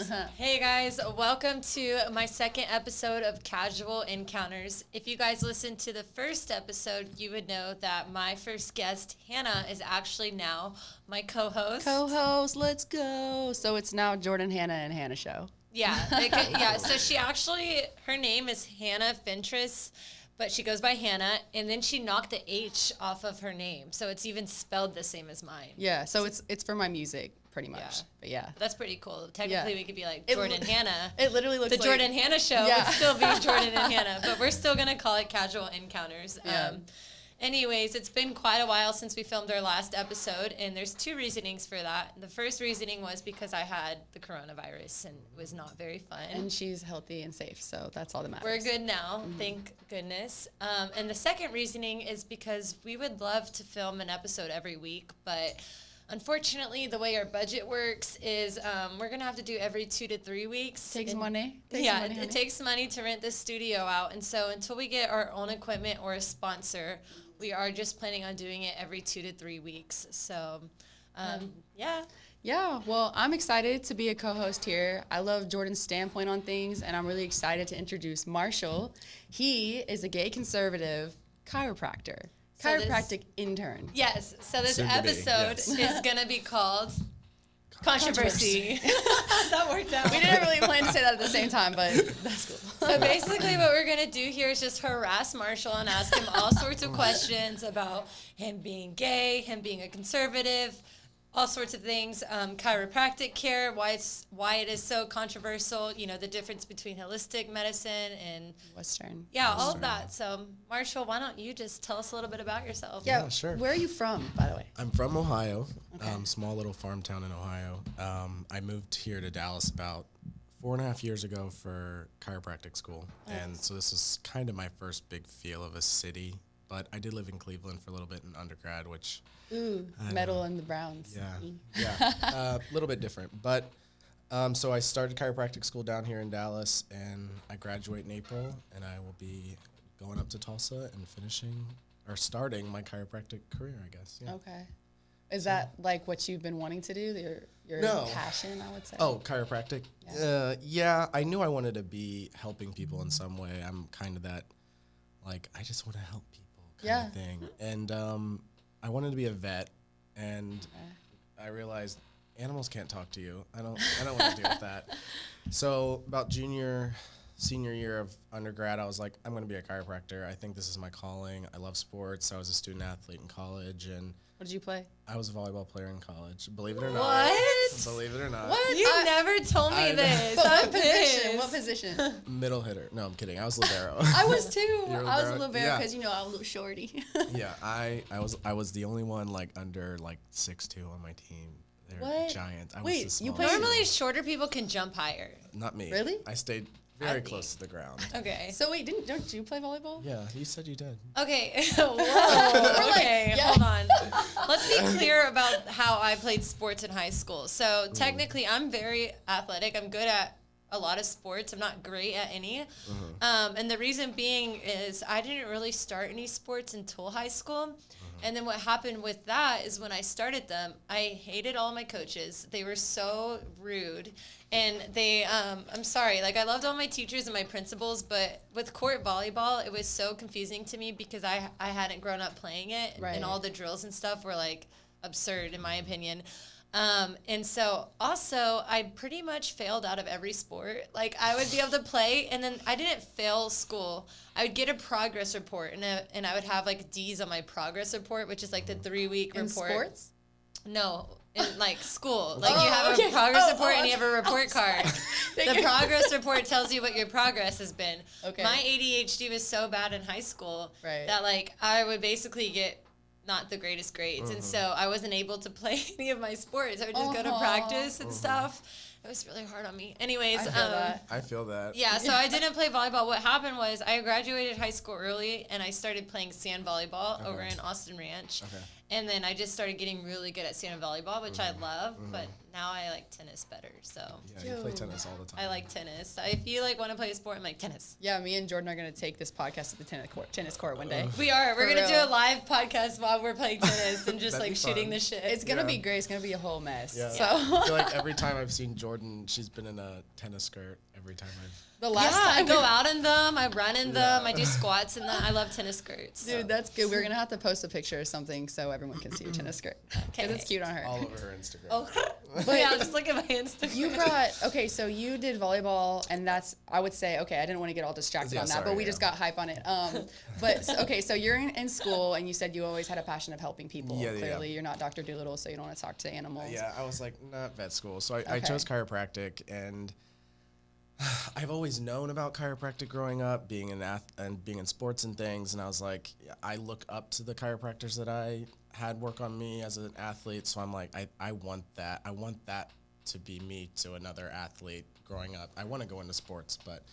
Hey guys, welcome to my second episode of Casual Encounters. If you guys listened to the first episode, you would know that my first guest, Hanna, is actually now my co-host. Let's go. So it's now Jordan, Hanna, and Hanna show. Yeah, so she actually, her name is Hanna Fentress, but she goes by Hanna, and then she knocked the H off of her name, so it's even spelled the same as mine. Yeah, so it's for my music, pretty much. Yeah. But yeah. That's pretty cool. Technically, we could be like Jordan Hanna. It literally looks like... The Jordan Hanna show would still be Jordan and Hanna, but we're still going to call it Casual Encounters. Yeah. Anyways, it's been quite a while since we filmed our last episode, and there's two reasonings for that. The first reasoning was because I had the coronavirus, and it was not very fun. And she's healthy and safe, so that's all that matters. We're good now, thank goodness. And the second reasoning is because we would love to film an episode every week, but unfortunately, the way our budget works is we're going to have to do every 2 to 3 weeks. Takes money. It takes money to rent this studio out. And so until we get our own equipment or a sponsor, we are just planning on doing it every 2 to 3 weeks. So, yeah. Yeah, well, I'm excited to be a co-host here. I love Jordan's standpoint on things, and I'm really excited to introduce Marshall. He is a gay conservative chiropractor. Chiropractic intern. Yes. So this episode is going to be called Controversy. That worked out. We didn't really plan to say that at the same time, but that's cool. So basically what we're going to do here is just harass Marshall and ask him all sorts of questions about him being gay, him being a conservative, all sorts of things, chiropractic care, why it is so controversial, you know, the difference between holistic medicine and Western. Yeah, all of that. So, Marshall, why don't you just tell us a little bit about yourself? Yeah, sure. Where are you from, by the way? I'm from Ohio, small little farm town in Ohio. I moved here to Dallas about 4.5 years ago for chiropractic school, and so this is kind of my first big feel of a city. But I did live in Cleveland for a little bit in undergrad, which... Ooh, metal and the Browns. Yeah, a little bit different. But so I started chiropractic school down here in Dallas, and I graduate in April, and I will be going up to Tulsa and starting my chiropractic career, I guess. Yeah. Okay. Is that like what you've been wanting to do, your passion, I would say? Oh, chiropractic? Yeah, I knew I wanted to be helping people in some way. I'm kind of that, like, I just want to help people kind of thing. And I wanted to be a vet, and I realized animals can't talk to you. I don't want to deal with that. So about senior year of undergrad, I was like, I'm going to be a chiropractor. I think this is my calling. I love sports. I was a student athlete in college, and what did you play? I was a volleyball player in college. Believe it or not. What? Believe it or not. What? You never told me this. What position? What position? Middle hitter. No, I'm kidding. I was libero. I was too. I was a libero? libero because, I was a little shorty. Yeah, I was the only one like under like 6'2" on my team. They're giants. Wait, you play? Normally shorter people can jump higher. Not me. Really? I stayed very close to the ground. Okay. So wait, don't you play volleyball? Yeah, you said you did. Okay. Whoa. Okay, hold on. Let's be clear about how I played sports in high school. So technically, I'm very athletic. I'm good at a lot of sports. I'm not great at any. And the reason being is I didn't really start any sports until high school. And then what happened with that is when I started them, I hated all my coaches. They were so rude. And they, I'm sorry, like I loved all my teachers and my principals, but with court volleyball, it was so confusing to me because I hadn't grown up playing it. Right. And all the drills and stuff were like absurd in my opinion. And so also I pretty much failed out of every sport. Like I would be able to play and then I didn't fail school. I would get a progress report and I would have like D's on my progress report, which is like the 3-week report. In sports? No, in like school. Like you have a progress report and you have a report card. The progress report tells you what your progress has been. Okay. My ADHD was so bad in high school that like I would basically get not the greatest grades. And so I wasn't able to play any of my sports. I would just go to practice and stuff. It was really hard on me. Anyways, I feel that. Yeah, so I didn't play volleyball. What happened was I graduated high school early and I started playing sand volleyball over in Austin Ranch. And then I just started getting really good at standing volleyball, which I love, but now I like tennis better. So yeah, you play tennis all the time. I like tennis. If you like want to play a sport, I'm like tennis. Yeah, me and Jordan are gonna take this podcast to the tennis court one day. We are. We're gonna real. do a live podcast while we're playing tennis and just like shooting fun. the shit. It's gonna be great. It's gonna be a whole mess. Yeah. So I feel like every time I've seen Jordan, she's been in a tennis skirt. Every time the last I time go out in them. I run in them. I do squats in them. I love tennis skirts. Dude, that's good. We're gonna have to post a picture or something so everyone can see your tennis skirt. Okay. 'Cause it's cute on her. all over her Instagram. Oh, but yeah, just look at my Instagram. You brought so you did volleyball, and that's I would say I didn't want to get all distracted on that, sorry, but we just got hype on it. So you're in school, and you said you always had a passion of helping people. Yeah, Clearly, you're not Dr. Doolittle, so you don't want to talk to animals. Yeah, I was like, not vet school. So I chose chiropractic, and I've always known about chiropractic growing up, being in sports and things, and I was like, I look up to the chiropractors that I had work on me as an athlete, so I'm like, I want that. I want that to be me to another athlete growing up. I want to go into sports, but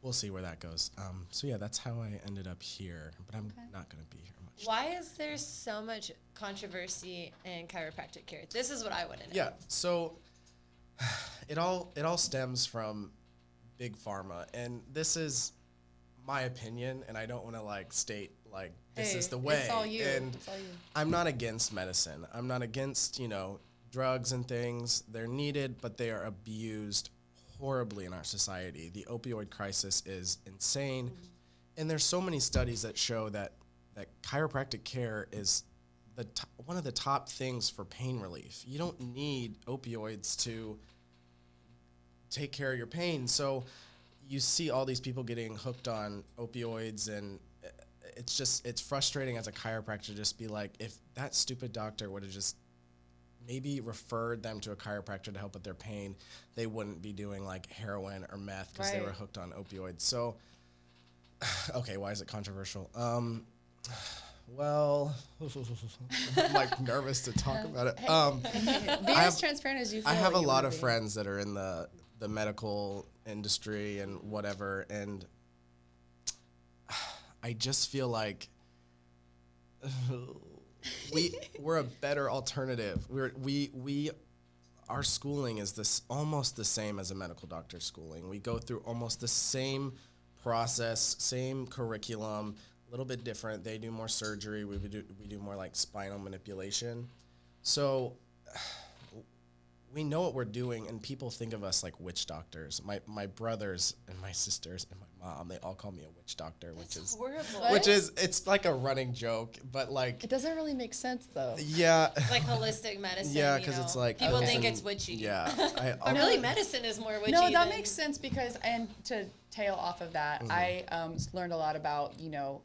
we'll see where that goes. So yeah, that's how I ended up here, but I'm not going to be here much. Why is there so much controversy in chiropractic care? This is what I want to know. Yeah, so it all stems from Big Pharma, and this is my opinion, and I don't want to like state like this is the way. It's all you. And It's all you. I'm not against medicine. I'm not against drugs and things. They're needed, but they are abused horribly in our society. The opioid crisis is insane, and there's so many studies that show that chiropractic care is one of the top things for pain relief. You don't need opioids to take care of your pain. So you see all these people getting hooked on opioids, and it's frustrating as a chiropractor to just be like, if that stupid doctor would have just maybe referred them to a chiropractor to help with their pain, they wouldn't be doing like heroin or meth because they were hooked on opioids. So, okay, why is it controversial? Well, I'm like nervous to talk about it. Be as transparent as you feel. I have a you lot wanna of be. friends that are in the medical industry and whatever, and I just feel like we're a better alternative. Our schooling is almost the same as a medical doctor's schooling. We go through almost the same process, same curriculum, a little bit different. They do more surgery. We do more like spinal manipulation. So we know what we're doing, and people think of us like witch doctors. My brothers and my sisters and my mom, they all call me a witch doctor, which is horrible. it's like a running joke, but like It doesn't really make sense though. yeah, Like holistic medicine. yeah, because it's like people think okay. it's witchy. Yeah, But really, medicine is more witchy. No, that than- makes sense because, and to tail off of that, I learned a lot about,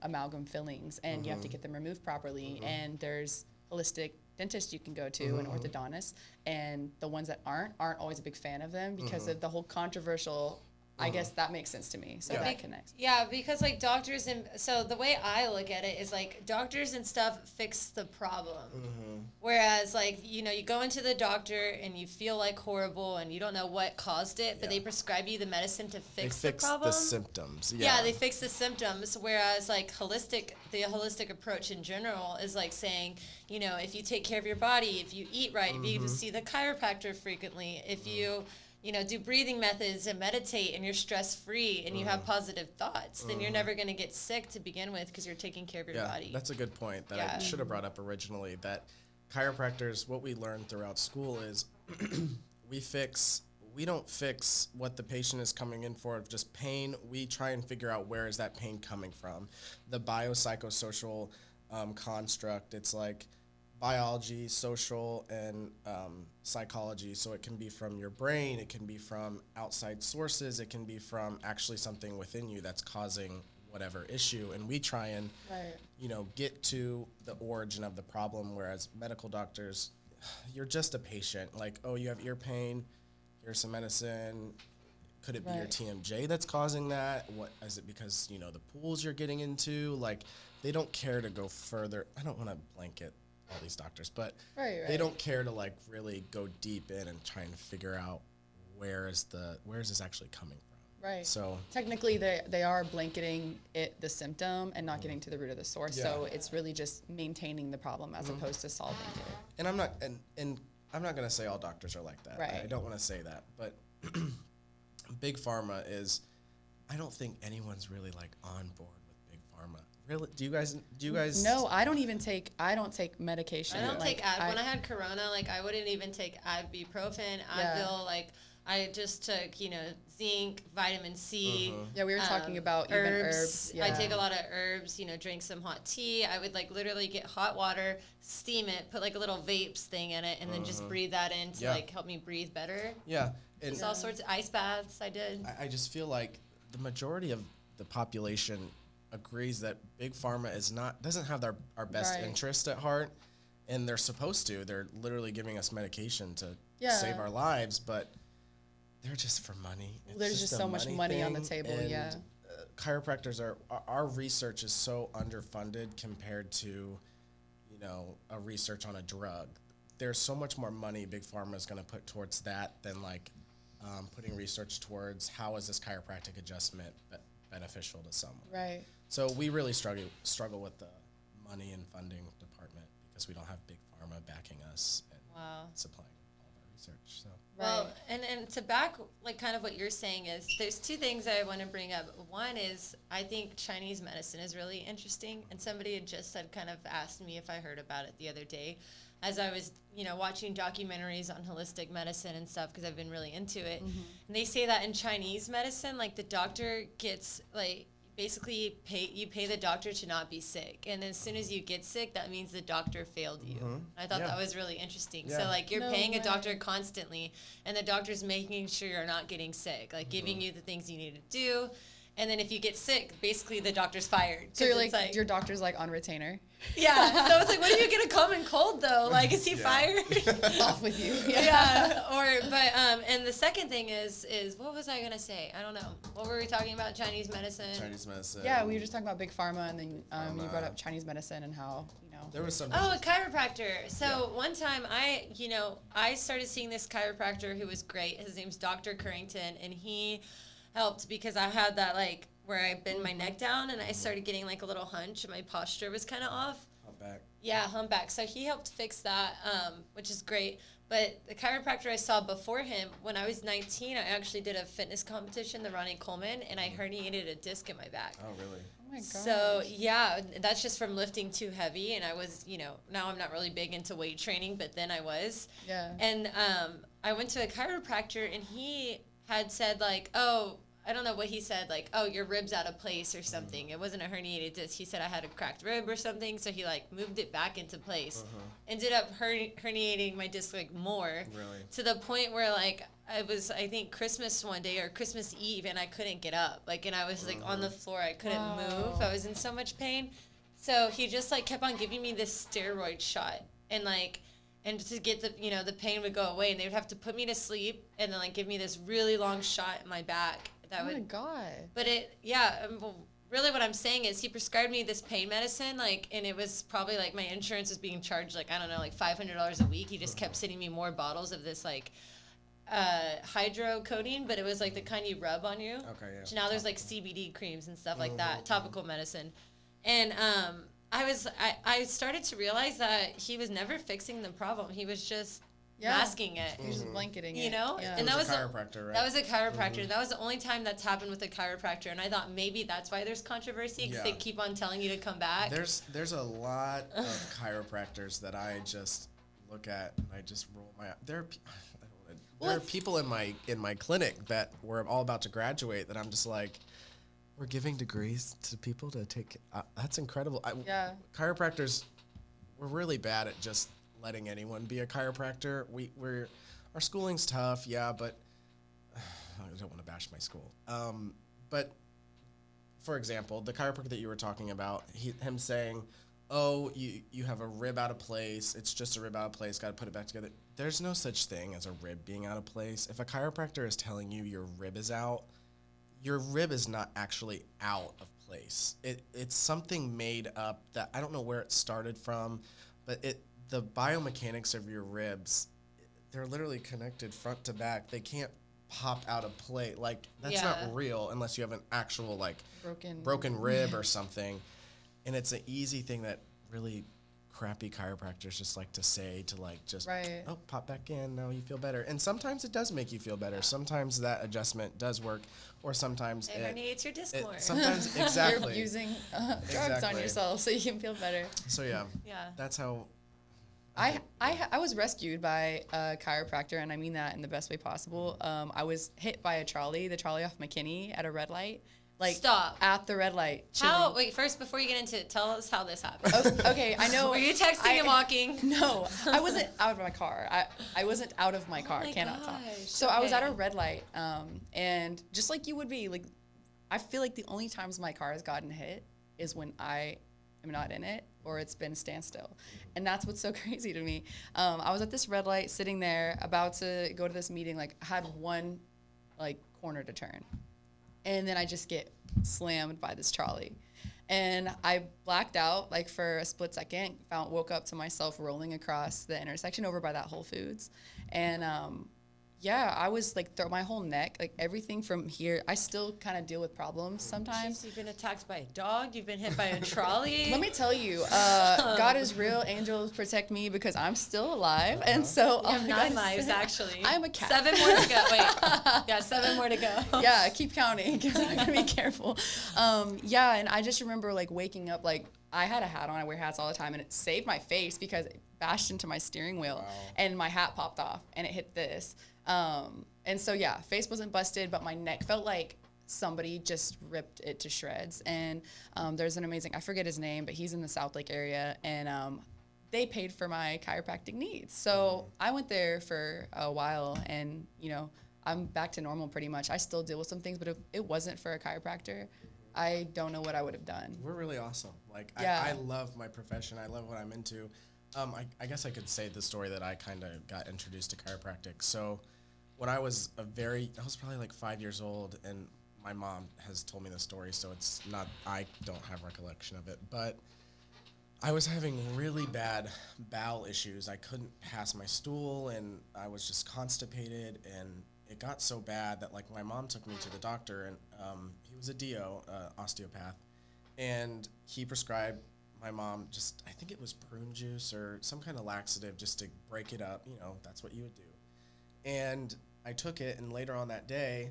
amalgam fillings, and you have to get them removed properly, and there's holistic dentists you can go to and orthodontists, and the ones that aren't always a big fan of them because of the whole controversial. I guess that makes sense to me, so that connects. Yeah, because like doctors so the way I look at it is like doctors and stuff fix the problem. Whereas like, you go into the doctor and you feel like horrible and you don't know what caused it, but they prescribe you the medicine to fix the problem. the symptoms. Yeah, they fix the symptoms. Whereas like the holistic approach in general is like saying, if you take care of your body, if you eat right, if you see the chiropractor frequently, if you do breathing methods and meditate and you're stress-free and you have positive thoughts, then you're never going to get sick to begin with because you're taking care of your body. That's a good point that I should have brought up originally, that chiropractors, what we learned throughout school is we don't fix what the patient is coming in for of just pain. We try and figure out where is that pain coming from. The biopsychosocial construct, it's like biology, social, and psychology. So it can be from your brain, it can be from outside sources, it can be from actually something within you that's causing whatever issue. And we try and, get to the origin of the problem, whereas medical doctors, you're just a patient. Like, oh, you have ear pain, here's some medicine. Could it be your TMJ that's causing that? What is it because, the pools you're getting into? Like, they don't care to go further. I don't want to blanket all these doctors, but they don't care to like really go deep in and try and figure out where is this actually coming from. Right. So technically, they are blanketing the symptom and not getting to the root of the source. Yeah. So it's really just maintaining the problem as opposed to solving it. And I'm not gonna say all doctors are like that. Right. I don't want to say that, but big pharma is. I don't think anyone's really like on board with big pharma. Really? Do you guys? No, I don't take medication. I don't like, take when I had corona, like I wouldn't even take ibuprofen, Advil, like I just took, zinc, vitamin C. Yeah, we were talking about herbs. Even herbs. Yeah. I take a lot of herbs, drink some hot tea. I would like literally get hot water, steam it, put like a little vapes thing in it, and then just breathe that in to like help me breathe better. Yeah. And just all sorts of ice baths I did. I just feel like the majority of the population agrees that big pharma doesn't have our best interest at heart, and they're supposed to. They're literally giving us medication to save our lives, but they're just for money. There's just so much money on the table. And chiropractors our research is so underfunded compared to, a research on a drug. There's so much more money big pharma is going to put towards that than like putting research towards how is this chiropractic adjustment beneficial to someone. Right. So we really struggle with the money and funding department because we don't have big pharma backing us and supplying all of our research. So. Well, and to back like kind of what you're saying is there's two things I want to bring up. One is I think Chinese medicine is really interesting, and somebody had just kind of asked me if I heard about it the other day as I was, watching documentaries on holistic medicine and stuff because I've been really into it. And they say that in Chinese medicine, like the doctor gets like basically you pay the doctor to not be sick, and as soon as you get sick, that means the doctor failed you. I thought that was really interesting. So like you're paying a doctor constantly, and the doctor's making sure you're not getting sick, like giving you the things you need to do. And then if you get sick, basically the doctor's fired. So you're like your doctor's like on retainer. Yeah. So it's like, what if you get a common cold though? Like, is he fired? Off with you. And the second thing is what was I gonna say? I don't know. What were we talking about? Chinese medicine. Chinese medicine. Yeah, we were just talking about big pharma, and then you brought up Chinese medicine and how there was some. Oh, a chiropractor. So one time I started seeing this chiropractor who was great. His name's Dr. Currington, and he helped because I had that like where I bend my neck down and I started getting like a little hunch and my posture was kind of off. Humpback. Yeah, humpback. So he helped fix that, which is great. But the chiropractor I saw before him, when I was 19, I actually did a fitness competition, the Ronnie Coleman, and I herniated a disc in my back. Oh, really? Oh my gosh. So, yeah, that's just from lifting too heavy. And I was, now I'm not really big into weight training, but then I was. Yeah. And I went to a chiropractor, and he had said, like, oh, I don't know what he said, like, oh, your rib's out of place or something. It wasn't a herniated disc. He said I had a cracked rib or something, so he, like, moved it back into place. Ended up herniating my disc, like, more. Really? To the point where, like, it was, I think, Christmas one day or Christmas Eve, and I couldn't get up. Like, and I was, like, on the floor. I couldn't move. I was in so much pain. So he just, like, kept on giving me this steroid shot. And, like... And to get the, the pain would go away, and they would have to put me to sleep and then, like, give me this really long shot in my back. My God. But really what I'm saying is he prescribed me this pain medicine, like, and it was probably, like, my insurance was being charged, like, I don't know, like, $500 a week. He just kept sending me more bottles of this, like, hydrocodone, but it was, like, the kind you rub on you. Okay, yeah. So now there's, like, CBD creams and stuff like that, topical medicine. And, I started to realize that he was never fixing the problem. He was just masking it. He was just blanketing it. Yeah. And that was a chiropractor, right? That was a chiropractor. That was the only time that's happened with a chiropractor. And I thought maybe that's why there's controversy, because they keep on telling you to come back. There's a lot of chiropractors that I just look at and I just roll my eyes. There are people in my clinic that we're all about to graduate that I'm just like, we're giving degrees to people to take. That's incredible. Chiropractors, we're really bad at just letting anyone be a chiropractor. Our schooling's tough, but I don't want to bash my school. But for example, the chiropractor that you were talking about, him saying, "Oh, you have a rib out of place. It's just a rib out of place. Got to put it back together." There's no such thing as a rib being out of place. If a chiropractor is telling you your rib is out, your rib is not actually out of place. It's something made up that I don't know where it started from, but the biomechanics of your ribs, they're literally connected front to back. They can't pop out of place. Like, that's not real unless you have an actual, like, broken rib or something. And it's an easy thing that really crappy chiropractors just like to say to, like, just, oh, pop back in, now you feel better. And sometimes it does make you feel better. Sometimes that adjustment does work, or sometimes it herniates your disc more. Sometimes, exactly. You're using drugs on yourself so you can feel better. So, yeah, that's how... I was rescued by a chiropractor, and I mean that in the best way possible. I was hit by the trolley off McKinney at a red light. Like, stop. At the red light. How? Wait, first, before you get into it, tell us how this happened. Okay, I know. Were you texting and walking? No, I wasn't out of my car. I wasn't out of my car. Oh my Cannot gosh. talk. So I was at a red light, and just like you would be, like, I feel like the only times my car has gotten hit is when I am not in it, or it's been standstill. And that's what's so crazy to me. I was at this red light, sitting there, about to go to this meeting. Like, I had one, like, corner to turn. And then I just get slammed by this trolley. And I blacked out, like, for a split second, woke up to myself rolling across the intersection over by that Whole Foods. And, I was, like, my whole neck, like, everything from here, I still kind of deal with problems sometimes. Jeez, you've been attacked by a dog. You've been hit by a trolley. Let me tell you, God is real. Angels protect me because I'm still alive. And so... You have 9 lives, actually. I'm a cat. 7 more to go. Wait. Yeah, 7 more to go. Yeah, keep counting because I'm going to be careful. And I just remember, like, waking up, like, I had a hat on. I wear hats all the time, and it saved my face because it bashed into my steering wheel, and my hat popped off, and it hit this. And so, face wasn't busted, but my neck felt like somebody just ripped it to shreds. And there's an amazing, I forget his name, but he's in the South Lake area, and they paid for my chiropractic needs. So I went there for a while, and, I'm back to normal pretty much. I still deal with some things, but if it wasn't for a chiropractor, I don't know what I would have done. We're really awesome. Like, I love my profession. I love what I'm into. I guess I could say the story that I kind of got introduced to chiropractic. So when I was I was probably like 5 years old, and my mom has told me the story, so it's not, I don't have recollection of it, but I was having really bad bowel issues. I couldn't pass my stool, and I was just constipated, and it got so bad that, like, my mom took me to the doctor, and he was a DO, osteopath, and he prescribed my mom just, I think it was prune juice or some kind of laxative just to break it up. That's what you would do. And I took it, and later on that day,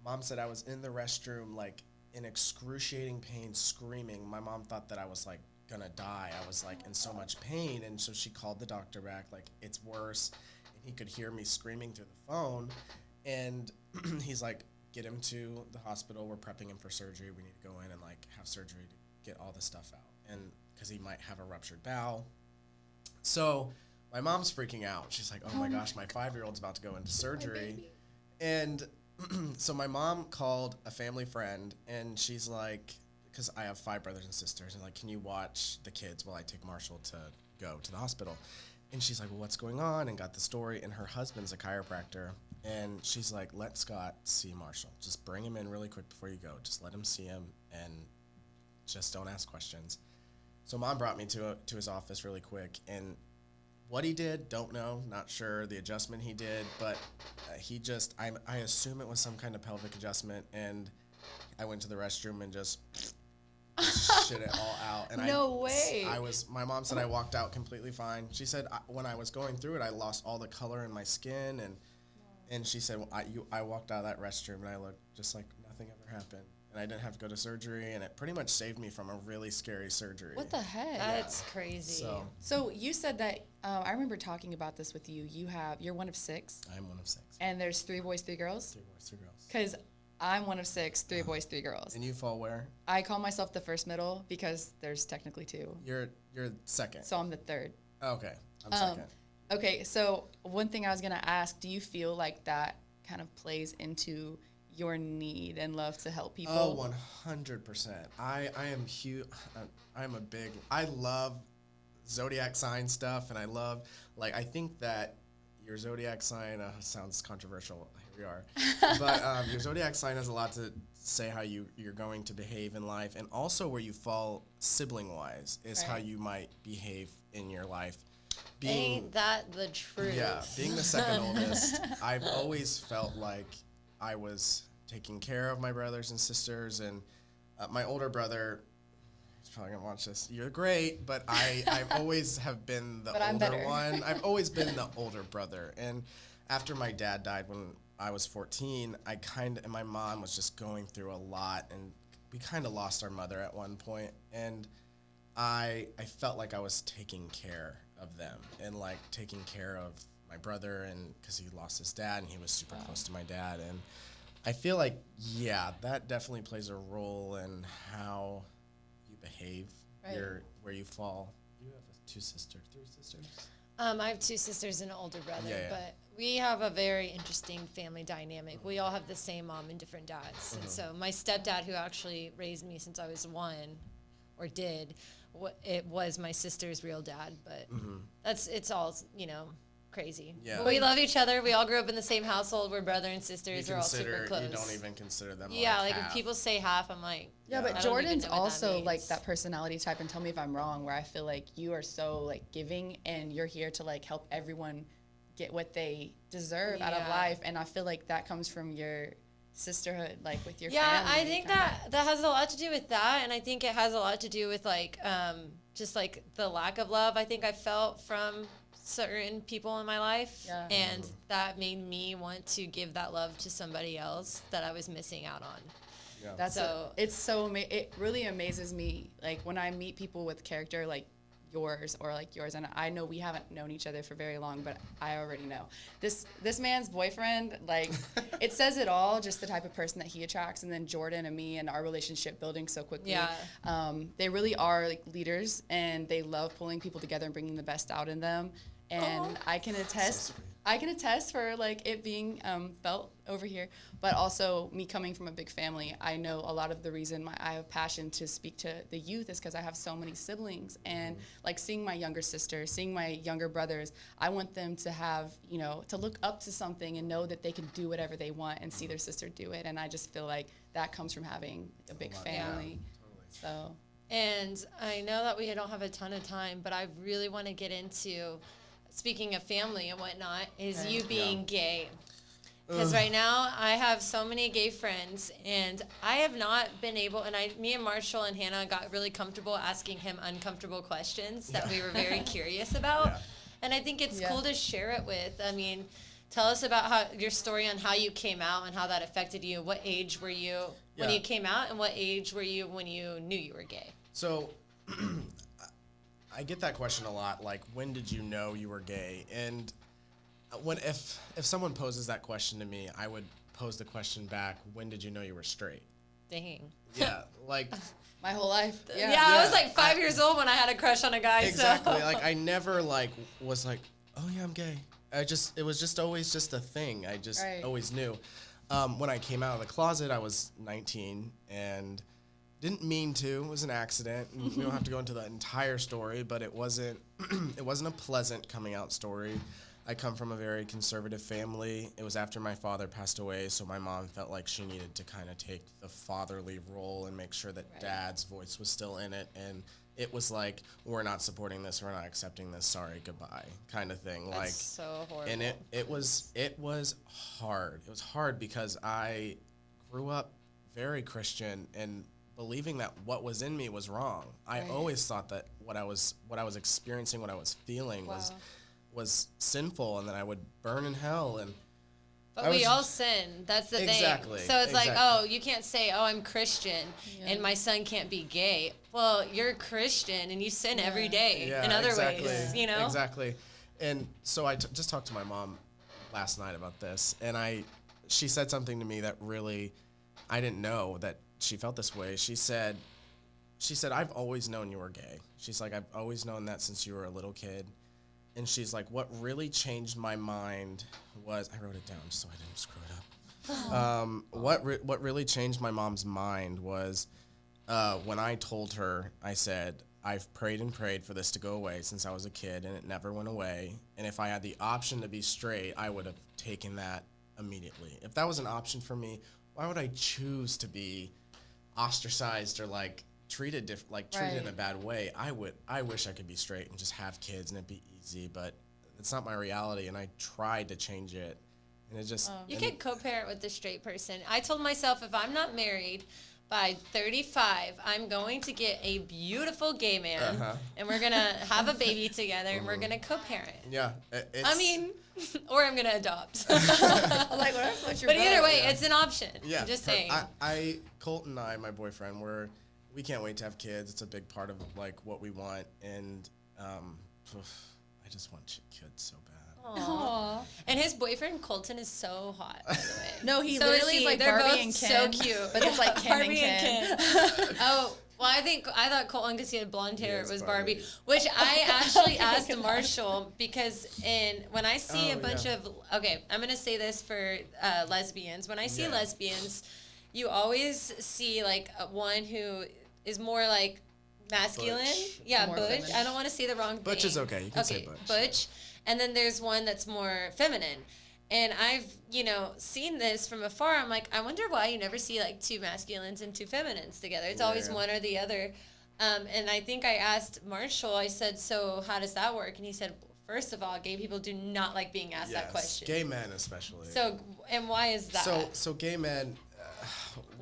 Mom said I was in the restroom, like, in excruciating pain, screaming. My mom thought that I was, like, gonna die. I was, like, in so much pain, and so she called the doctor back, like, it's worse, and he could hear me screaming through the phone, and he's like, get him to the hospital. We're prepping him for surgery. We need to go in and, like, have surgery to get all this stuff out, and because he might have a ruptured bowel. So my mom's freaking out. She's like, oh my gosh, my 5-year-old's about to go into surgery. And so my mom called a family friend, and she's like, because I have 5 brothers and sisters, and, like, can you watch the kids while I take Marshall to go to the hospital? And she's like, well, what's going on? And got the story, and her husband's a chiropractor. And she's like, let Scott see Marshall. Just bring him in really quick before you go. Just let him see him, and just don't ask questions. So Mom brought me to his office really quick, and what he did, don't know, not sure the adjustment he did, but he just, I assume it was some kind of pelvic adjustment, and I went to the restroom and just shit it all out. And no way. My mom said I walked out completely fine. She said when I was going through it, I lost all the color in my skin, and she said, well, I walked out of that restroom, and I looked just like nothing ever happened. And I didn't have to go to surgery, and it pretty much saved me from a really scary surgery. What the heck? That's crazy. So you said that, I remember talking about this with you. You're one of 6. I'm one of 6. And there's 3 boys, 3 girls? 3 boys, 3 girls. Because I'm one of 6, 3 boys, 3 girls. And you fall where? I call myself the first middle because there's technically 2. You're second. So I'm the 3rd. Okay, I'm second. Okay, so one thing I was going to ask, do you feel like that kind of plays into your need and love to help people? Oh, 100%. I am huge. I love zodiac sign stuff, and I love, like, I think that your zodiac sign sounds controversial. Here we are. But your zodiac sign has a lot to say how you're going to behave in life, and also where you fall sibling-wise is how you might behave in your life. Ain't that the truth? Yeah, being the second oldest, I've always felt like I was taking care of my brothers and sisters, and my older brother, he's probably gonna watch this. You're great, but I always have been the older one. I've always been the older brother, and after my dad died when I was 14, and my mom was just going through a lot, and we kind of lost our mother at one point, and I felt like I was taking care of them and like taking care of my brother, and because he lost his dad and he was super close to my dad, and I feel like that definitely plays a role in how you behave, where you fall. You have three sisters. I have 2 sisters and an older brother, but we have a very interesting family dynamic. We all have the same mom and different dads, and so my stepdad, who actually raised me since I was 1, or did, it was my sister's real dad, but it's all, crazy. Yeah. But we love each other. We all grew up in the same household. We're brother and sisters. We're all super close. You don't even consider them like if people say half, I'm like, but Jordan's also like that personality type, and tell me if I'm wrong, where I feel like you are so like giving, and you're here to like help everyone get what they deserve out of life, and I feel like that comes from your sisterhood, like with your family. I think that has a lot to do with that, and I think it has a lot to do with like just like the lack of love I think I felt from certain people in my life, and that made me want to give that love to somebody else that I was missing out on. It really amazes me, like when I meet people with character like yours, and I know we haven't known each other for very long, but I already know this man's boyfriend, like it says it all, just the type of person that he attracts. And then Jordan and me and our relationship building so quickly. They really are like leaders, and they love pulling people together and bringing the best out in them. And I can attest for like it being felt over here, but also me coming from a big family. I know a lot of the reason I have passion to speak to the youth is because I have so many siblings, and like seeing my younger sister, seeing my younger brothers, I want them to have, to look up to something and know that they can do whatever they want and see their sister do it. And I just feel like that comes from having a big family. So. And I know that we don't have a ton of time, but I really want to get into, speaking of family and whatnot, is you being gay. Because right now I have so many gay friends, and I have not been able, and me and Marshall and Hannah got really comfortable asking him uncomfortable questions that we were very curious about. And I think it's cool to share it with. I mean, tell us about your story on how you came out and how that affected you. What age were you when you came out, and what age were you when you knew you were gay? So I get that question a lot, like, when did you know you were gay? And if someone poses that question to me, I would pose the question back, when did you know you were straight? Dang. Yeah, like my whole life. I was like 5 years old when I had a crush on a guy. Exactly. So. Like I never was like, oh yeah, I'm gay. It was just always just a thing. I just always knew. When I came out of the closet, I was 19 and didn't mean to. It was an accident. We don't have to go into the entire story, but it wasn't a pleasant coming out story. I come from a very conservative family. It was after my father passed away, so my mom felt like she needed to kind of take the fatherly role and make sure that Dad's voice was still in it. And it was like, we're not supporting this, we're not accepting this, sorry, goodbye, kind of thing. That's so horrible. And it was hard. It was hard because I grew up very Christian and believing that what was in me was wrong. I always thought that what I was experiencing, what I was feeling was sinful, and that I would burn in hell. But we all sin. That's the thing. So it's like, oh, you can't say, oh, I'm Christian, and my son can't be gay. Well, you're Christian, and you sin every day in other ways, Exactly. And so I just talked to my mom last night about this, and she said something to me that really, I didn't know that she felt this way. She said, I've always known you were gay. She's like, I've always known that since you were a little kid. And she's like, what really changed my mind was, I wrote it down just so I didn't screw it up. What really changed my mom's mind was when I told her, I said, I've prayed and prayed for this to go away since I was a kid, and it never went away. And if I had the option to be straight, I would have taken that immediately. If that was an option for me, why would I choose to be ostracized or treated in a bad way? I wish I could be straight and just have kids and it'd be easy, but it's not my reality, and I tried to change it, And it just you can co-parent with the straight person. I told myself if I'm not married by 35, I'm going to get a beautiful gay man, and we're gonna have a baby together, and we're gonna co-parent. Yeah, I mean, or I'm gonna adopt. Like, but either way, it's an option. Yeah, I'm just saying. Colt and I, my boyfriend, we can't wait to have kids. It's a big part of like what we want, and I just want kids so bad. Aww. And his boyfriend Colton is so hot, by the way. No, he so literally is like they're Barbie both and Ken, so cute. But it's like Ken and Ken. Oh, well, I thought Colton, because he had blonde hair, it was Barbie. Which I actually asked Marshall, because when I see a bunch of, okay, I'm gonna say this for lesbians. When I see lesbians, you always see like one who is more like masculine. Butch. Yeah, more butch. Feminine. I don't want to say the wrong thing. Butch is okay. You can say butch. Butch. And then there's one that's more feminine. And I've, seen this from afar. I'm like, I wonder why you never see like two masculines and two feminines together. It's always one or the other. And I think I asked Marshall, I said, so how does that work? And he said, first of all, gay people do not like being asked that question. Gay men especially. So, and why is that? So gay men...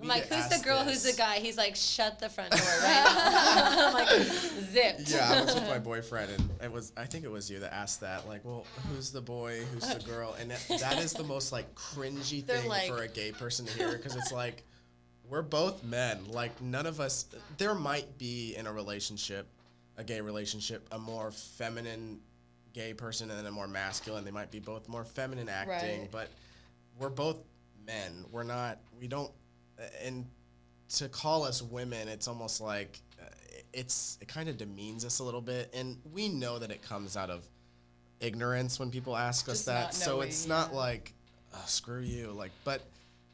I'm like, who's the girl, who's the guy? He's like, shut the front door right now. I'm like, zipped. Yeah, I was with my boyfriend, and I think it was you that asked that. Like, well, who's the boy? Who's the girl? And that is the most, like, cringy thing for a gay person to hear, because it's like, we're both men. Like, none of us, there might be in a gay relationship, a more feminine gay person and a more masculine. They might be both more feminine acting, but we're both men. We don't, and to call us women, it's almost like it kind of demeans us a little bit, and we know that it comes out of ignorance when people ask us that. So it's not like screw you, like. But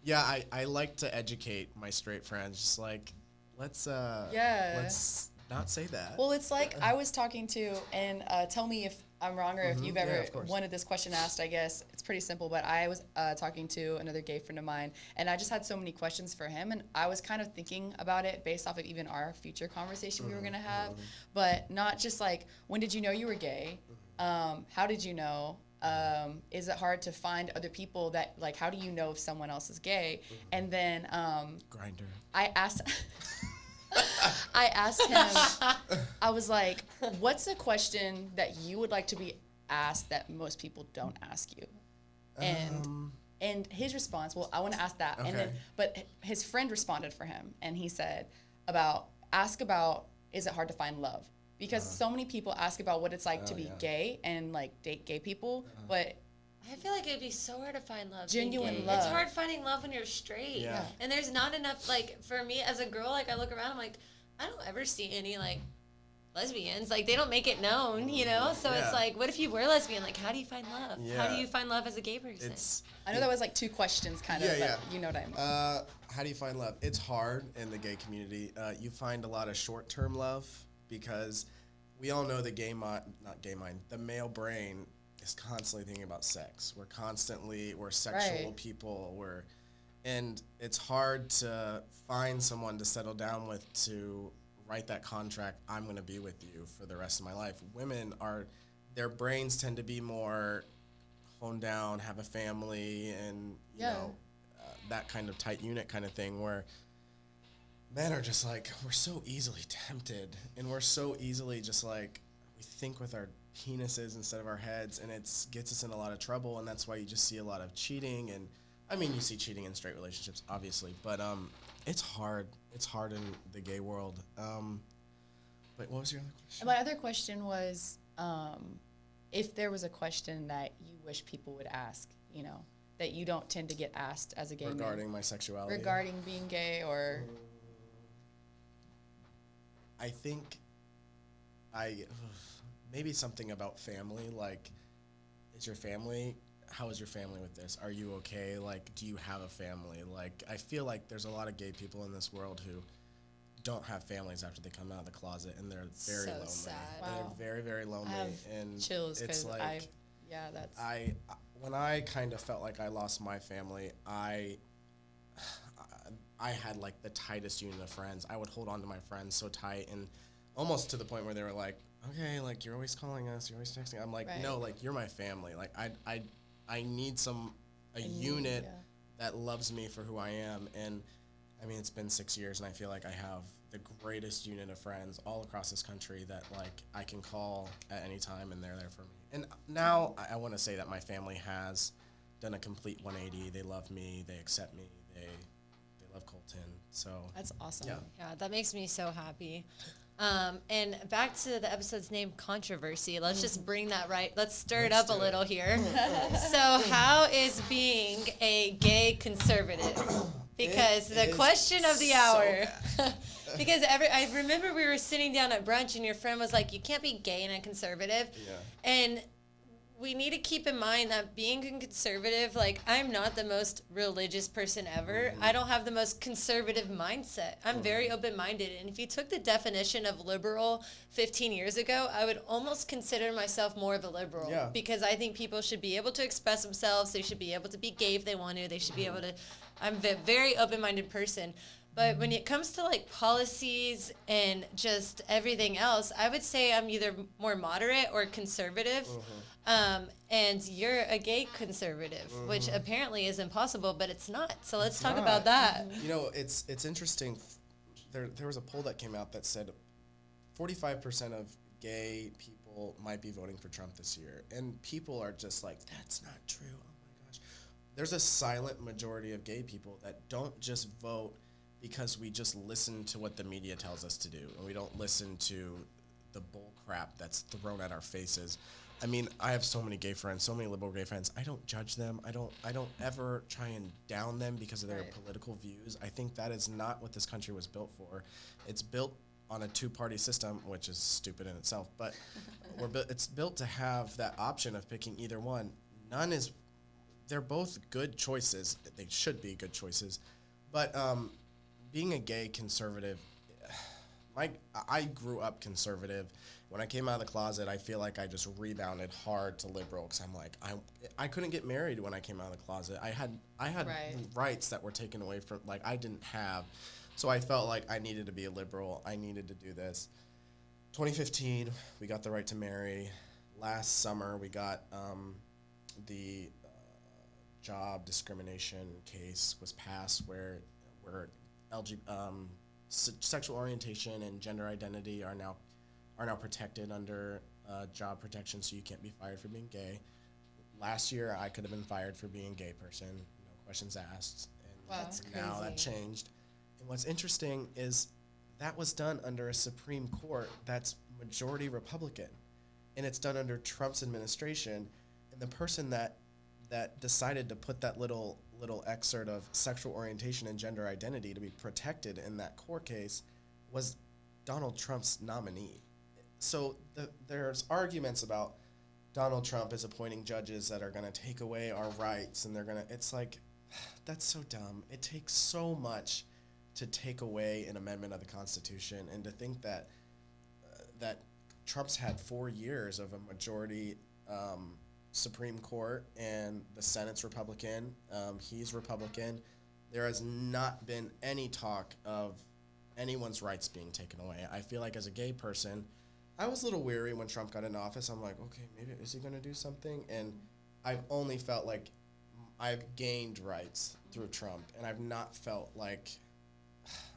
yeah, I like to educate my straight friends, just like let's not say that. Well, it's like I was talking to, and tell me if I'm wrong or if you've ever wanted this question asked. I guess it's pretty simple, but I was talking to another gay friend of mine, and I just had so many questions for him, and I was kind of thinking about it based off of even our future conversation we were gonna have, but not just like, when did you know you were gay? How did you know? Is it hard to find other people that, like, how do you know if someone else is gay? And then Grindr. I asked him, I was like, what's a question that you would like to be asked that most people don't ask you? And his response, well, I want to ask that. Okay. But his friend responded for him, and he said, ask about, is it hard to find love? Because so many people ask about what it's like to be gay and like date gay people, but I feel like it'd be so hard to find love. Genuine love. It's hard finding love when you're straight. Yeah. And there's not enough, like, for me as a girl, like, I look around, I'm like, I don't ever see any, like, lesbians. Like, they don't make it known, So it's like, what if you were lesbian? Like, how do you find love? Yeah. How do you find love as a gay person? I know that was like two questions kind of, but you know what I mean. How do you find love? It's hard in the gay community. You find a lot of short-term love, because we all know the male brain is constantly thinking about sex. We're sexual people. And it's hard to find someone to settle down with, to write that contract, I'm going to be with you for the rest of my life. Women their brains tend to be more honed down, have a family, and, that kind of tight unit kind of thing, where men are just like, we're so easily tempted, and we're so easily just like, we think with our penises instead of our heads, and it gets us in a lot of trouble, and that's why you just see a lot of cheating. And I mean, you see cheating in straight relationships, obviously, but it's hard. It's hard in the gay world. But what was your other question? My other question was, if there was a question that you wish people would ask, that you don't tend to get asked as a gay man. Regarding my sexuality? Regarding being gay, or... I think maybe something about family, like, how is your family with this? Are you okay? Like, do you have a family? Like, I feel like there's a lot of gay people in this world who don't have families after they come out of the closet, and they're very lonely. Sad. Wow. They're very, very lonely. I have and chills, it's like, when I kind of felt like I lost my family, I had like the tightest unit of friends. I would hold on to my friends so tight, and almost to the point where they were like, okay, like, you're always calling us, you're always texting. I'm like, no, like, you're my family. Like, I need a unit that loves me for who I am. And I mean, it's been 6 years, and I feel like I have the greatest unit of friends all across this country that like I can call at any time, and they're there for me. And now I want to say that my family has done a complete 180. They love me. They accept me. They love Colton. So that's awesome. Yeah, that makes me so happy. And back to the episode's name, controversy. Let's just bring that right. Let's stir it up a little here. So how is being a gay conservative? Because the question of the hour. Because I remember we were sitting down at brunch and your friend was like, you can't be gay and a conservative. Yeah. And we need to keep in mind that being a conservative, like, I'm not the most religious person ever. I don't have the most conservative mindset. I'm very open-minded. And if you took the definition of liberal 15 years ago, I would almost consider myself more of a liberal. Yeah. Because I think people should be able to express themselves. They should be able to be gay if they want to. They should be able to. I'm a very open-minded person. But when it comes to, like, policies and just everything else, I would say I'm either more moderate or conservative. And you're a gay conservative, which apparently is impossible, but it's not. So let's talk about that. You know, it's interesting. There was a poll that came out that said 45% of gay people might be voting for Trump this year. And people are just like, that's not true. Oh, my gosh. There's a silent majority of gay people that don't just vote because we just listen to what the media tells us to do, and we don't listen to the bull crap that's thrown at our faces. I mean, I have so many gay friends, so many liberal gay friends. I don't judge them. I don't ever try and down them because of their political views. I think that is not what this country was built for. It's built on a two-party system, which is stupid in itself, but it's built to have that option of picking either one. They're both good choices. They should be good choices. But being a gay conservative, I grew up conservative. When I came out of the closet, I feel like I just rebounded hard to liberal because I'm like, I couldn't get married when I came out of the closet. I had rights that were taken away from, like, I didn't have. So I felt like I needed to be a liberal. I needed to do this. 2015, we got the right to marry. Last summer, we got the job discrimination case was passed where sexual orientation and gender identity are now protected under job protection, so you can't be fired for being gay. Last year, I could have been fired for being a gay person, no questions asked, and that's now crazy. That changed. And what's interesting is that was done under a Supreme Court that's majority Republican, and it's done under Trump's administration, and the person that decided to put that little excerpt of sexual orientation and gender identity to be protected in that court case was Donald Trump's nominee. So there's arguments about Donald Trump is appointing judges that are going to take away our rights, and it's like, that's so dumb. It takes so much to take away an amendment of the Constitution, and to think that Trump's had 4 years of a majority Supreme Court, and the Senate's Republican, he's Republican. There has not been any talk of anyone's rights being taken away. I feel like as a gay person, I was a little weary when Trump got into office. I'm like, okay, maybe is he going to do something? And I've only felt like I've gained rights through Trump, and I've not felt like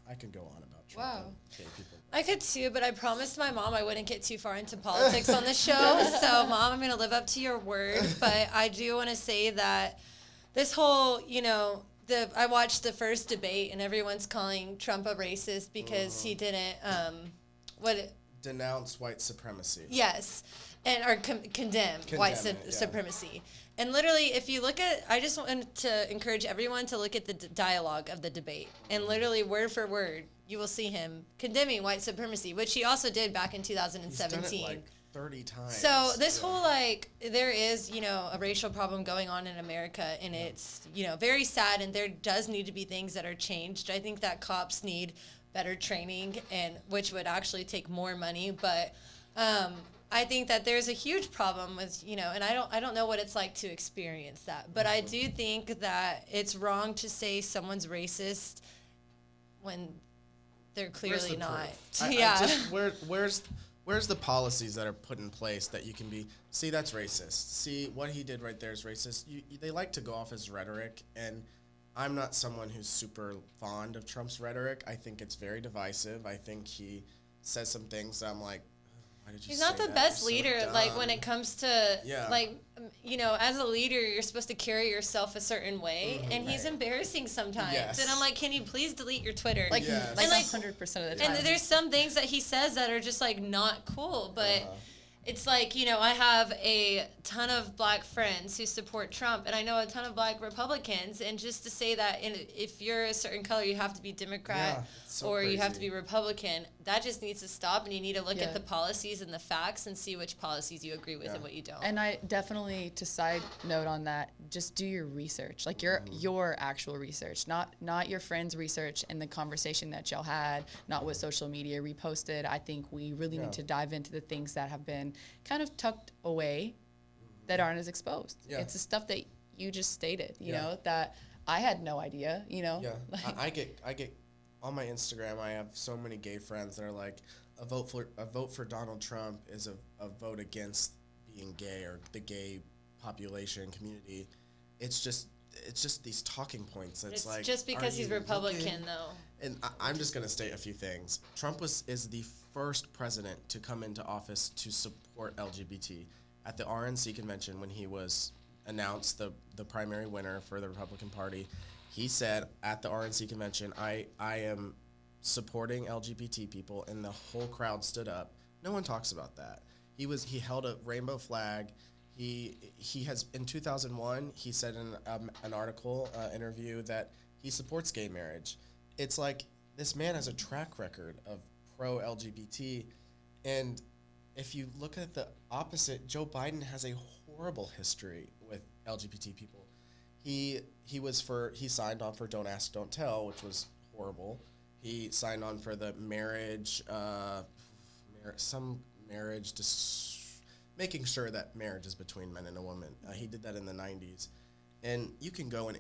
I could go on about Trump and gay people. I could too, but I promised my mom I wouldn't get too far into politics on the show. So, Mom, I'm going to live up to your word. But I do want to say that this whole, I watched the first debate, and everyone's calling Trump a racist because he didn't, denounce white supremacy. Yes, or condemn white supremacy. And literally, if you look at, I just want to encourage everyone to look at the dialogue of the debate. And literally, word for word, you will see him condemning white supremacy, which he also did back in 2017. He's done it like 30 times. So this whole, there is, a racial problem going on in America, and it's, very sad, and there does need to be things that are changed. I think that cops need better training, and which would actually take more money, but I think that there's a huge problem with, and I don't know what it's like to experience that, but I do think that it's wrong to say someone's racist when they're clearly not. Where's where's the policies that are put in place that you can be, see, that's racist. See, what he did right there is racist. They like to go off as rhetoric, and I'm not someone who's super fond of Trump's rhetoric. I think it's very divisive. I think he says some things that I'm like, why did you He's say not the that? best You're so leader, dumb. like, when it comes to, Yeah. like, you know, as a leader, you're supposed to carry yourself a certain way, and he's Right. embarrassing sometimes. Yes. And I'm like, can you please delete your Twitter? Like, Yes. like And, like, 100% of the time. And there's some things that he says that are just, like, not cool, but it's like, you know, I have a ton of black friends who support Trump, and I know a ton of black Republicans, and just to say that if you're a certain color, you have to be Democrat, Yeah, it's so or you have to crazy. be Republican, that just needs to stop, and you need to look Yeah. at the policies and the facts and see which policies you agree with and what you don't. And I definitely, to side note on that, just do your research, like your actual research, not your friends' research and the conversation that y'all had, not what social media reposted. I think we really need to dive into the things that have been kind of tucked away that aren't as exposed. Yeah. It's the stuff that you just stated, you Yeah. know, that I had no idea, you know. Yeah, Like, I get on my Instagram. I have so many gay friends that are like, a vote for Donald Trump is a vote against being gay or the gay population community. It's just these talking points. It's like, just because are he's you Republican, looking? though. And I'm just gonna state a few things. Trump is the first president to come into office to support LGBT. At the RNC convention, when he was announced the primary winner for the Republican Party, he said at the RNC convention, I am supporting LGBT people, and the whole crowd stood up. No one talks about that. He held a rainbow flag. He has, in 2001, he said in an article interview that he supports gay marriage. It's like, this man has a track record of pro-LGBT, and if you look at the opposite, Joe Biden has a horrible history with LGBT people. He signed on for Don't Ask, Don't Tell, which was horrible. He signed on for the making sure that marriage is between men and a woman. He did that in the 90s. And you can go and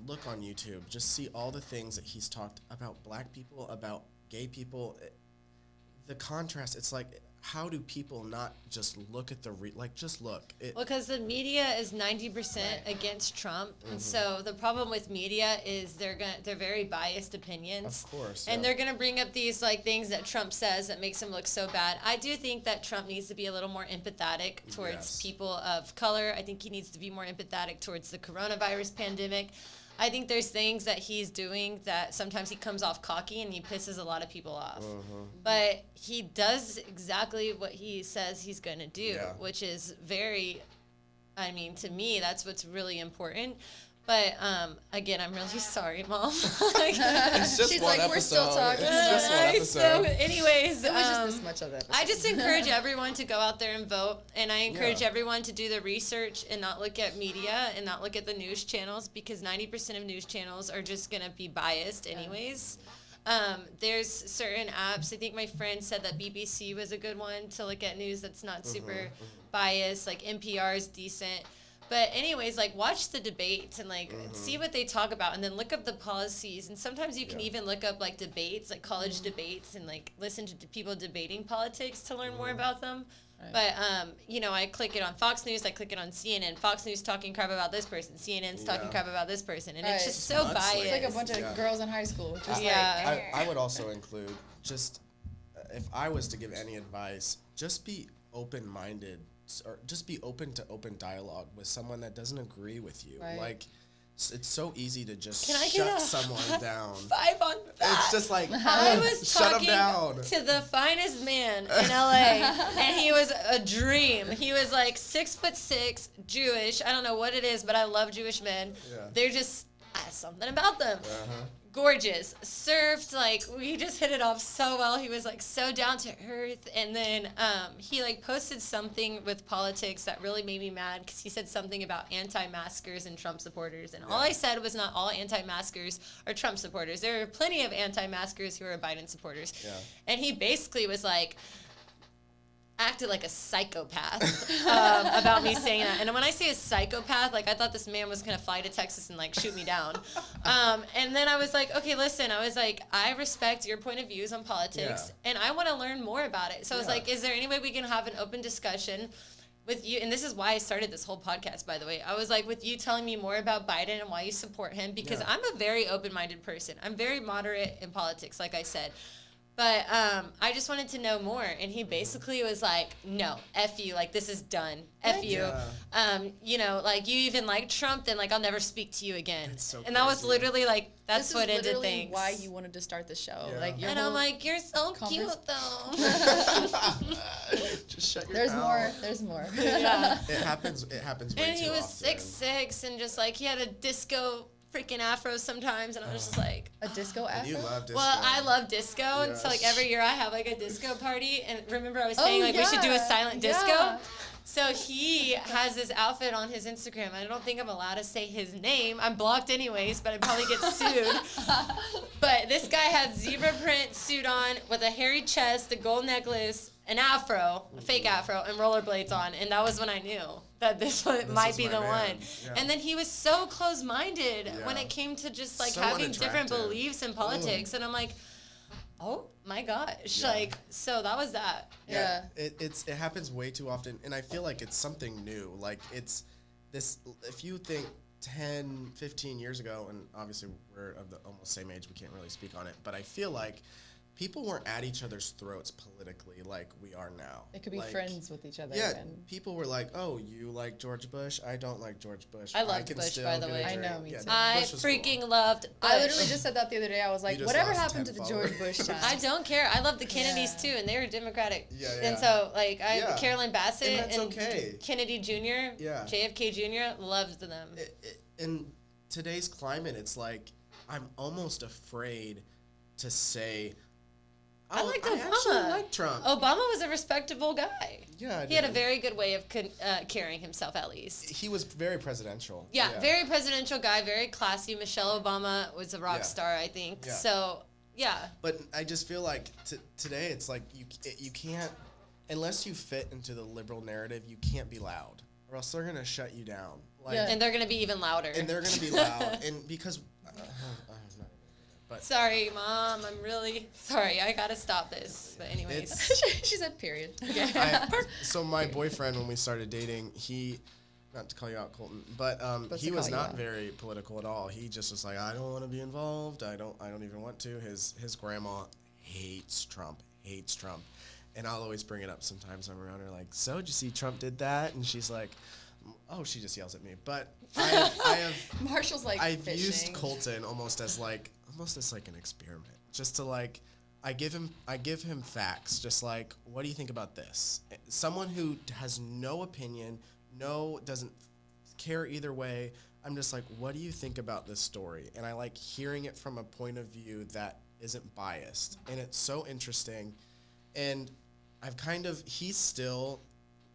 look on YouTube, just see all the things that he's talked about black people, about gay people. The contrast, it's like, how do people not just look at just look? Well, because the media is 90% against Trump, and so the problem with media is they're very biased opinions. Of course, and yeah. they're gonna bring up these like things that Trump says that makes him look so bad. I do think that Trump needs to be a little more empathetic towards Yes. people of color. I think he needs to be more empathetic towards the coronavirus pandemic. I think there's things that he's doing that sometimes he comes off cocky and he pisses a lot of people off. But he does exactly what he says he's going to do, Yeah. which is very, I mean, to me, that's what's really important. But again, I'm really sorry, Mom. It's just She's one like, we're still episode. talking. It's just one So, episode. anyways, it was just this much of that. I just encourage everyone to go out there and vote, and I encourage Yeah. everyone to do the research and not look at media and not look at the news channels, because 90% of news channels are just going to be biased anyways. There's certain apps. I think my friend said that BBC was a good one to look at news that's not super biased. Like NPR is decent. But anyways, like, watch the debates and like see what they talk about, and then look up the policies. And sometimes you can even look up like debates, like college debates, and like listen to people debating politics to learn more about them. Right. But you know, I click it on Fox News, I click it on CNN. Fox News talking crap about this person, CNN's talking crap about this person, and it's Right. just so Nuts, biased. like- It's like a bunch of girls in high school. Just Yeah. I would also include, just if I was to give any advice, just be open-minded, or just be open to open dialogue with someone that doesn't agree with you. Right. Like, it's so easy to just Can I shut get a someone down. 5 on that? It's just like, I was shut him talking down. to the finest man in LA, and he was a dream. He was like 6'6", Jewish. I don't know what it is, but I love Jewish men. Yeah. They're just something about them. Gorgeous. Served, like, we just hit it off so well. He was like so down to earth, and then he like posted something with politics that really made me mad, because he said something about anti-maskers and Trump supporters, and all I said was not all anti-maskers are Trump supporters. There are plenty of anti-maskers who are Biden supporters. Yeah. And he basically was like, acted like a psychopath about me saying that. And when I say a psychopath, like I thought this man was gonna fly to Texas and like shoot me down. And then I was like, okay, listen, I was like, I respect your point of views on politics, and I want to learn more about it. So I was like, is there any way we can have an open discussion with you? And this is why I started this whole podcast, by the way. I was like, with you telling me more about Biden and why you support him, because I'm a very open-minded person. I'm very moderate in politics, like I said. But I just wanted to know more. And he basically was like, no, F you. Like, this is done. F you. You know, like, you even like Trump, then, like, I'll never speak to you again. So and that was literally, like, that's what ended things. This is literally why you wanted to start the show. Yeah. Like, and I'm like, you're so cute, though. Just shut your There's mouth. more. There's more. Yeah. It happens way And he too was often. 6'6", and just, like, he had a disco freaking afro sometimes, and I was just like, A disco afro? You love disco. well, I love disco, and so like Yes. every year I have like a disco party. And remember, I was saying like we should do a silent disco. Yeah. So he has this outfit on his Instagram. I don't think I'm allowed to say his name. I'm blocked anyways, but I'd probably get sued. But this guy had zebra print suit on with a hairy chest, a gold necklace, an afro, a fake afro, and rollerblades on. And that was when I knew that this might be the one. Yeah. And then he was so close-minded when Yeah. it came to just like So having different unattractive. beliefs in politics. And I'm like, oh my gosh. Yeah. Like, so that was that. Yeah. It happens way too often, and I feel like it's something new. Like, it's this, if you think 10, 15 years ago, and obviously we're of the almost same age, we can't really speak on it, but I feel like people weren't at each other's throats politically like we are now. It could be like, friends with each other. Yeah, And people were like, "Oh, you like George Bush? I don't like George Bush. I loved can Bush, still by the get a way. I drink." know, me too. I Bush was freaking cool. loved Bush. I literally just said that the other day. I was like, just whatever lost happened to 10 the George Bush time? I don't care. I love the Kennedys Yeah. too, and they were Democratic. Yeah, And yeah. so, like, Yeah. Carolyn Bassett And that's okay. Kennedy Jr., Yeah. JFK Jr. loved them. In today's climate, it's like I'm almost afraid to say, I liked I actually Obama. like Trump. Obama was a respectable guy. Yeah, I He had a did. very good way of carrying himself, at least. He was very presidential. Yeah, very presidential guy, very classy. Michelle Obama was a rock Yeah. star, I think. Yeah. So, yeah. But I just feel like today it's like you can't, unless you fit into the liberal narrative, you can't be loud, or else they're gonna shut you down. Like, Yeah. And they're going to be even louder. and they're gonna be loud, and because I'm not even but Sorry, Mom. I'm really sorry. I got to stop this. But anyways. She said period. Okay. so my boyfriend, when we started dating, he, not to call you out, Colton, but Supposed he to was call you not out. very political at all. He just was like, I don't want to be involved. I don't even want to. His grandma hates Trump. And I'll always bring it up sometimes. I'm around her like, so did you see Trump did that? And she's like, oh, she just yells at me. But I have Marshall's like I've fishing. used Colton almost as like an experiment, just to like, I give him facts, just like, what do you think about this? Someone who has no opinion, doesn't care either way. I'm just like, what do you think about this story? And I like hearing it from a point of view that isn't biased, and it's so interesting. And he's still,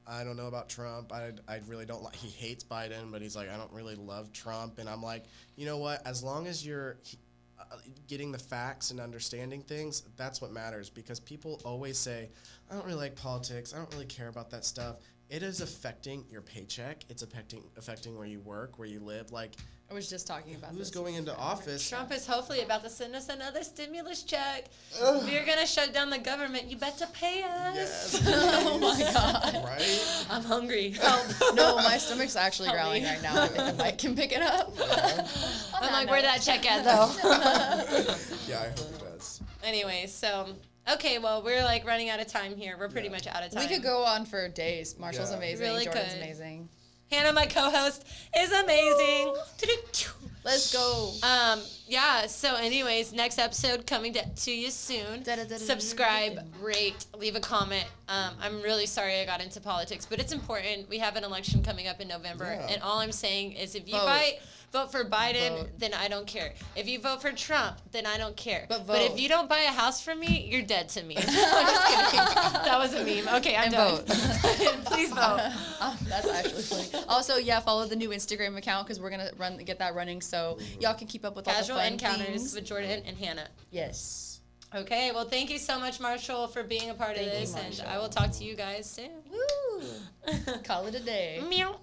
I don't know about Trump. I really don't like, he hates Biden, but he's like, I don't really love Trump. And I'm like, you know what? As long as you're getting the facts and understanding things, that's what matters. Because people always say, I don't really like politics. I don't really care about that stuff. It is affecting your paycheck. It's affecting where you work, where you live. Like, I was just talking about who's this. going into office? Trump is hopefully about to send us another stimulus check. If you're going to shut down the government, you better pay us. Yes, Oh my God. right? I'm hungry. Help. No, my stomach's actually Help growling me. right now. I think the mic can pick it up. I'm like, where'd that check at, though? Yeah, I hope it does. Anyway, so, okay, well, we're like running out of time here. We're pretty much out of time. We could go on for days. Marshall's Yeah. amazing. Really Jordan's could. amazing. Hannah, my co-host, is amazing. Let's go. Yeah, so anyways, next episode coming to you soon. Subscribe, rate, leave a comment. I'm really sorry I got into politics, but it's important. We have an election coming up in November, Yeah. and all I'm saying is if you Vote. vote for Biden, Vote. then I don't care. If you vote for Trump, then I don't care. But But if vote. you don't buy a house from me, you're dead to me. I'm just kidding. That was a meme. Okay, I'm And done. vote. Please vote. That's actually funny. Also, yeah, follow the new Instagram account because we're gonna get that running so y'all can keep up with Casual all the fun encounters things. with Jordan and Hannah. Yes. Okay, well, thank you so much, Marshall, for being a part of this, and I will talk to you guys soon. Woo! Call it a day. Meow.